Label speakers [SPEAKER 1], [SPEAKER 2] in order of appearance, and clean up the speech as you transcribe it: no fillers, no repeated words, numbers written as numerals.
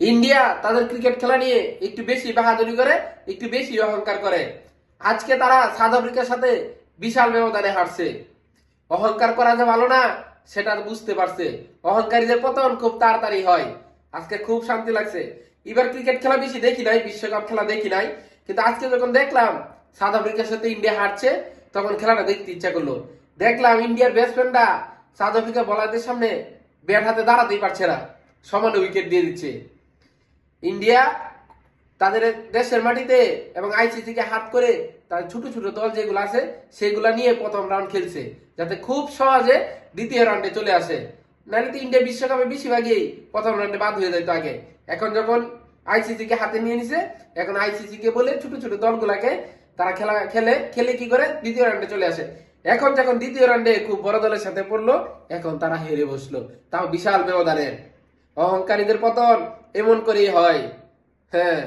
[SPEAKER 1] India তাদের cricket খেলা নিয়ে একটু বেশি বাহাদুরি করে, একটু বেশি অহংকার করে। আজকে তারা সাউথ আফ্রিকার সাথে বিশাল ব্যবধানে হারছে। অহংকার করা যে ভালো না সেটা বুঝতে পারছে। অহংকারীদের পতন খুব তাড়াতাড়ি হয়। আজকে খুব শান্তি লাগছে। এবার ক্রিকেট খেলা বেশি দেখি নাই, বিশ্বকাপ খেলা দেখি নাই, কিন্তু আজকে যখন দেখলাম সাউথ আফ্রিকার সাথে ইন্ডিয়া হারছে, তখন খেলাটা দেখতে ইচ্ছা করলো। দেখলাম ইন্ডিয়ার ব্যাটসম্যানরা সাউথ আফ্রিকা বলারদের সামনে ব্যাট হাতে দাঁড়াতেই পারছে না, সমানে উইকেট দিয়ে দিচ্ছে। ইন্ডিয়া তাদের দেশের মাটিতে এবং আইসিসি কে হাত করে তার ছোট ছোট দল যেগুলো আছে সেগুলা নিয়ে প্রথম রাউন্ড খেলছে, যাতে খুব সহজে দ্বিতীয় রাউন্ডে চলে আসে। নাহলে তো ইন্ডিয়া বিশ্বকাপে বেশিরভাগই প্রথম রাউন্ডে বাদ হয়ে যেত আগে। এখন যখন আইসিসি কে হাতে নিয়ে নিছে, এখন আইসিসি কে বলে ছোট ছোট দলগুলাকে তারা খেলা খেলে খেলে কি করে দ্বিতীয় রাউন্ডে চলে আসে। এখন যখন দ্বিতীয় রাউন্ডে খুব বড় দলের সাথে পড়লো, এখন তারা হেরে বসলো, তাও বিশাল ব্যবধানে। অহংকারীদের পতন এমন করেই হয়। হ্যাঁ।